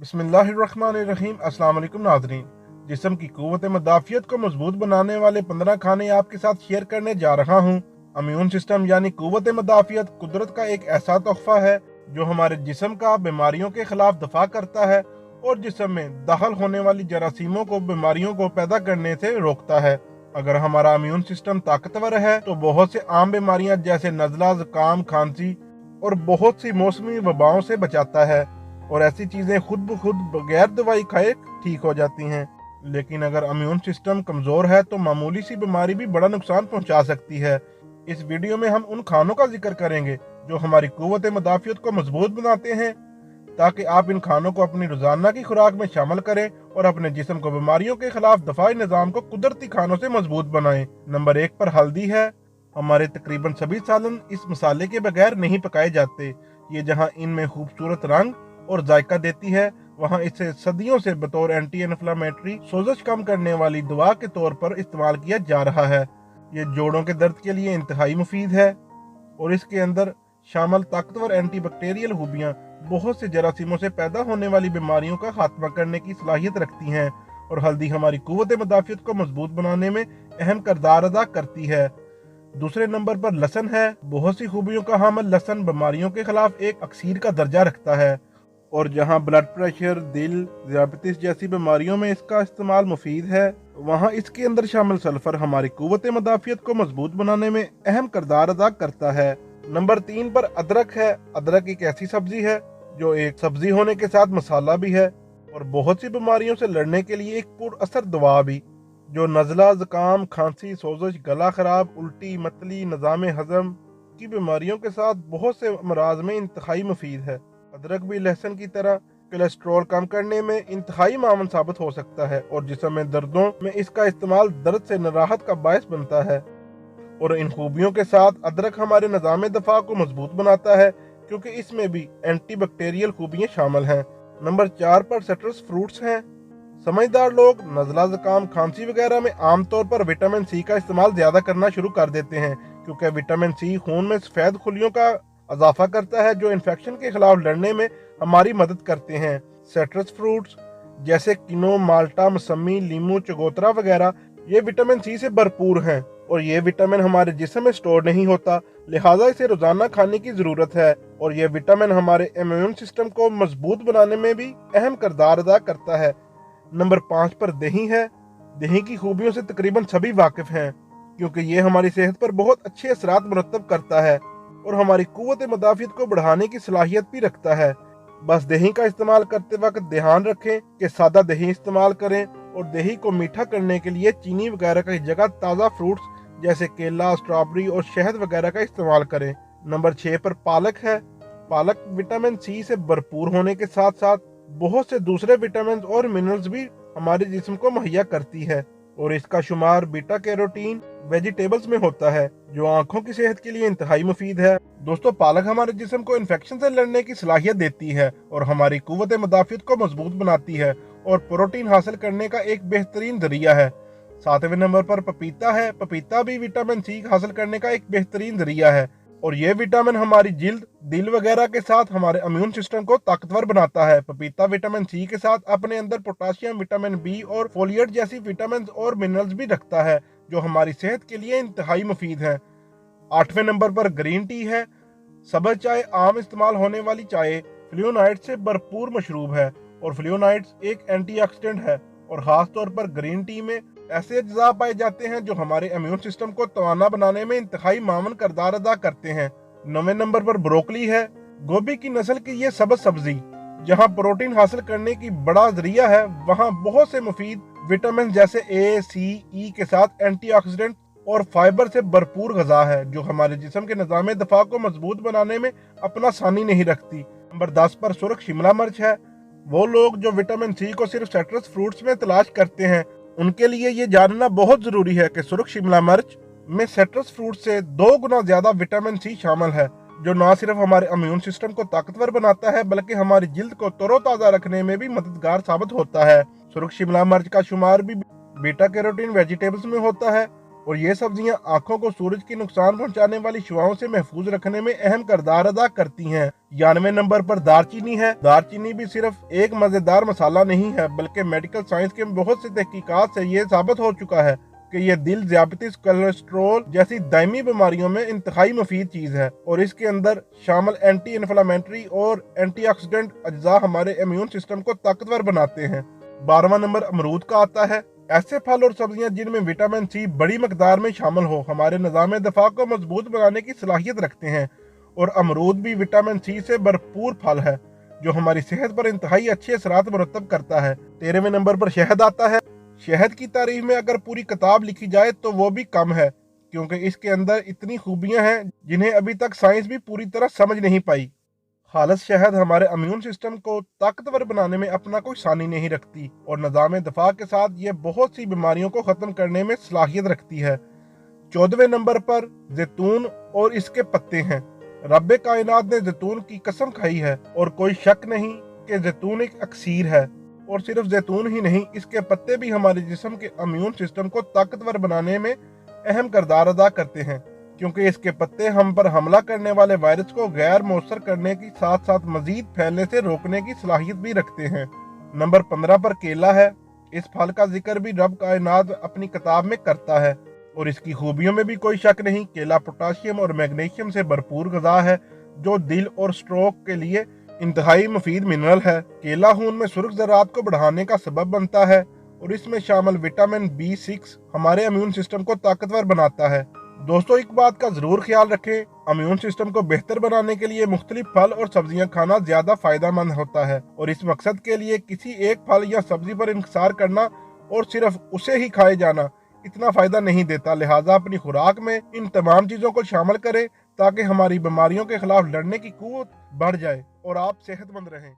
बिस्मिल्लाहिर्रहमानिर्रहीम। अस्सलाम वालेकुम नाज़रीन। जिस्म की क़ुव्वत मदाफ़ियत को मजबूत बनाने वाले 15 खाने आपके साथ शेयर करने जा रहा हूँ। इम्यून सिस्टम यानी क़ुव्वत मदाफ़ियत कुदरत का एक ऐसा तोहफ़ा है जो हमारे जिस्म का बीमारियों के खिलाफ दफा करता है और जिस्म में दाखिल होने वाली जरासीमों को बीमारियों को पैदा करने से रोकता है। अगर हमारा इम्यून सिस्टम ताकतवर है तो बहुत से आम बीमारियां जैसे नज़ला, ज़ुकाम, खांसी और बहुत सी मौसमी वबाओं से बचाता है और ऐसी चीज़ें खुद ब खुद बगैर दवाई खाए ठीक हो जाती हैं। लेकिन अगर इम्यून सिस्टम कमज़ोर है तो मामूली सी बीमारी भी बड़ा नुकसान पहुंचा सकती है। इस वीडियो में हम उन खानों का जिक्र करेंगे जो हमारी क़ुव्वत मदाफ़ियत को मजबूत बनाते हैं, ताकि आप इन खानों को अपनी रोज़ाना की खुराक में शामिल करें और अपने जिस्म को बीमारियों के खिलाफ दफाई निज़ाम को कुदरती खानों से मजबूत बनाएं। नंबर 1 पर हल्दी है। हमारे तकरीबन सभी सालन इस मसाले के बगैर नहीं पकाए जाते। ये जहाँ इनमें खूबसूरत रंग और जायका देती है, वहाँ इसे सदियों से बतौर एंटी इन्फ्लेमेटरी, सोजश कम करने वाली दवा के तौर पर इस्तेमाल किया जा रहा है। ये जोड़ों के दर्द के लिए इंतहाई मुफीद है और इसके अंदर शामिल ताकतवर एंटी बैक्टीरियल खूबियाँ बहुत से जरासीमों से पैदा होने वाली बीमारियों का खात्मा करने की सलाहियत रखती हैं और हल्दी हमारी क़ुव्वत मदाफ़ियत को मजबूत बनाने में अहम किरदार अदा करती है। दूसरे नंबर पर लहसुन है। बहुत सी खूबियों का हामिल लहसुन बीमारियों के खिलाफ एक अक्सीर का दर्जा रखता है और जहां ब्लड प्रेशर, दिल, ज़ियाबतीस जैसी बीमारियों में इसका इस्तेमाल मुफीद है, वहां इसके अंदर शामिल सल्फर हमारी क़ुव्वत मदाफ़ियत को मजबूत बनाने में अहम किरदार अदा करता है। नंबर 3 पर अदरक है। अदरक एक ऐसी सब्जी है जो एक सब्जी होने के साथ मसाला भी है और बहुत सी बीमारियों से लड़ने के लिए एक पुरअसर दवा भी, जो नज़ला, ज़ुकाम, खांसी, सोजश, गला खराब, उल्टी, मतली, निज़ाम हज़म की बीमारियों के साथ बहुत से अमराज में इंतहाई मुफीद है। अदरक भी लहसुन की तरह कोलेस्ट्रॉल कम करने में इंतहाई मामून साबित हो सकता है और जिस्म में दर्दों में इसका इस्तेमाल दर्द से राहत का बायस बनता है। और इन खूबियों के साथ अदरक हमारे निज़ाम दफा को मजबूत बनाता है क्योंकि इसमें भी एंटी बैक्टीरियल खूबियाँ शामिल हैं। नंबर 4 पर सिट्रस फ्रूट्स हैं। समझदार लोग नज़ला, ज़ुकाम, खांसी वगैरह में आमतौर पर विटामिन सी का इस्तेमाल ज़्यादा करना शुरू कर देते हैं क्योंकि विटामिन सी खून में सफ़ेद खुलियों का इजाफा करता है जो इन्फेक्शन के खिलाफ लड़ने में हमारी मदद करते हैं। सिट्रस फ्रूट्स जैसे किनो, माल्टा, मौसमी, लीमू, चकोतरा वगैरह ये विटामिन सी से भरपूर हैं और ये विटामिन हमारे जिस्म में स्टोर नहीं होता, लिहाजा इसे रोजाना खाने की जरूरत है और ये विटामिन हमारे इम्यून सिस्टम को मजबूत बनाने में भी अहम किरदार अदा करता है। नंबर 5 पर दही है। दही की खूबियों से तकरीबन सभी वाकिफ हैं क्योंकि ये हमारी सेहत पर बहुत अच्छे असरात मुरतब करता है और हमारी क़ुव्वत मदाफ़ियत को बढ़ाने की सलाहियत भी रखता है। बस दही का इस्तेमाल करते वक्त ध्यान रखें कि सादा दही इस्तेमाल करें और दही को मीठा करने के लिए चीनी वगैरह की जगह ताज़ा फ्रूट्स जैसे केला, स्ट्रॉबेरी और शहद वगैरह का इस्तेमाल करें। नंबर 6 पर पालक है। पालक विटामिन सी से भरपूर होने के साथ साथ बहुत से दूसरे विटामिन और मिनरल्स भी हमारे जिस्म को मुहैया करती है और इसका शुमार बीटा कैरोटीन वेजिटेबल्स में होता है जो आंखों की सेहत के लिए इंतहाई मुफीद है। दोस्तों, पालक हमारे जिस्म को इन्फेक्शन से लड़ने की सलाहियत देती है और हमारी क़ुव्वत मदाफ़ियत को मजबूत बनाती है और प्रोटीन हासिल करने का एक बेहतरीन जरिया है। 7वें नंबर पर पपीता है। पपीता भी विटामिन सी हासिल करने का एक बेहतरीन जरिया है और ये विटामिन हमारी जिल्द, दिल वगैरह के साथ हमारे इम्यून सिस्टम को ताकतवर बनाता है। पपीता विटामिन सी के साथ अपने अंदर पोटाशियम, विटामिन बी और फोलिएट जैसी विटामिन और मिनरल्स भी रखता है जो हमारी सेहत के लिए इंतहाई मुफीद है। 8वें नंबर पर ग्रीन टी है। सब्ज़ चाय आम इस्तेमाल होने वाली चाय फ्लेवोनॉइड से भरपूर मशरूब है और फ्लेवोनॉइड्स एक एंटीऑक्सीडेंट है और खास तौर पर ग्रीन टी में ऐसे अज्जा पाए जाते हैं जो हमारे इम्यून सिस्टम को तवाना बनाने में इंतहाई मामून किरदार अदा करते हैं। 9वें नंबर पर ब्रोकली है। गोभी की नस्ल की ये सब्ज सब्जी जहां प्रोटीन हासिल करने की बड़ा जरिया है, वहां बहुत से मुफीद विटामिन जैसे ए, सी, ई के साथ एंटीऑक्सीडेंट और फाइबर से भरपूर गज़ा है जो हमारे जिस्म के निज़ाम दफा को मजबूत बनाने में अपना सानी नहीं रखती। नंबर 10 पर सुर्ख शिमला मिर्च है। वो लोग जो विटामिन सी को सिर्फ सिट्रस फ्रूट्स में तलाश करते हैं, उनके लिए ये जानना बहुत जरूरी है कि सुर्ख शिमला मिर्च में सिट्रस फ्रूट से 2 गुना ज्यादा विटामिन सी शामिल है जो न सिर्फ हमारे इम्यून सिस्टम को ताकतवर बनाता है बल्कि हमारी जिल्द को तरोताजा रखने में भी मददगार साबित होता है। सुर्ख शिमला मिर्च का शुमार भी बीटा कैरोटीन वेजिटेबल्स में होता है और ये सब्जियां आंखों को सूरज की नुकसान पहुंचाने वाली शुआओं से महफूज रखने में अहम किरदार अदा करती हैं। 91 नंबर पर दालचीनी है। दालचीनी भी सिर्फ एक मजेदार मसाला नहीं है, बल्कि मेडिकल साइंस के बहुत से तहकीकात से ये साबित हो चुका है कि ये दिल, ज़ियाबतीस, कोलेस्ट्रोल जैसी दायमी बीमारियों में इंतहाई मुफीद चीज़ है और इसके अंदर शामिल एंटी इन्फ्लामेटरी और एंटीऑक्सीडेंट अज्जा हमारे इम्यून सिस्टम को ताकतवर बनाते हैं। 12वां नंबर अमरूद का आता है। ऐसे फल और सब्जियां जिनमें विटामिन सी बड़ी मकदार में शामिल हो हमारे निज़ाम दफा को मजबूत बनाने की सलाहियत रखते हैं और अमरूद भी विटामिन सी से भरपूर फल है जो हमारी सेहत पर इंतहाई अच्छे असरात मुरतब करता है। 13वें नंबर पर शहद आता है। शहद की तारीफ में अगर पूरी किताब लिखी जाए तो वो भी कम है, क्योंकि इसके अंदर इतनी खूबियां हैं जिन्हें अभी तक साइंस भी पूरी तरह समझ नहीं पाई। खालिस शहद हमारे इम्यून सिस्टम को ताकतवर बनाने में अपना कोई सानी नहीं रखती और निज़ाम दफा के साथ ये बहुत सी बीमारियों को ख़त्म करने में सलाहियत रखती है। 14वें नंबर पर जैतून और इसके पत्ते हैं। रब्बे कायनात ने जैतून की कसम खाई है और कोई शक नहीं कि जैतून एक अक्सीर है और सिर्फ जैतून ही नहीं, इसके पत्ते भी हमारे जिस्म के इम्यून सिस्टम को ताकतवर बनाने में अहम किरदार अदा करते हैं, क्योंकि इसके पत्ते हम पर हमला करने वाले वायरस को गैर मौसर करने की साथ साथ मजीद फैलने से रोकने की सलाहियत भी रखते हैं। नंबर 15 पर केला है। इस फल का जिक्र भी रब कायनात अपनी किताब में करता है और इसकी खूबियों में भी कोई शक नहीं। केला पोटाशियम और मैग्नीशियम से भरपूर ग़िज़ा है जो दिल और स्ट्रोक के लिए इंतहाई मुफीद मिनरल है। केला खून में सुर्ख ज़रात को बढ़ाने का सबब बनता है और इसमें शामिल विटामिन B6 हमारे इम्यून सिस्टम को ताकतवर बनाता है। दोस्तों, एक बात का ज़रूर ख्याल रखें, इम्यून सिस्टम को बेहतर बनाने के लिए मुख्तलिफ फल और सब्जियां खाना ज़्यादा फ़ायदेमंद होता है और इस मकसद के लिए किसी एक फल या सब्जी पर इंहिसार करना और सिर्फ उसे ही खाए जाना इतना फ़ायदा नहीं देता। लिहाजा अपनी खुराक में इन तमाम चीज़ों को शामिल करें ताकि हमारी बीमारियों के खिलाफ लड़ने की कुव्वत बढ़ जाए और आप सेहतमंद रहें।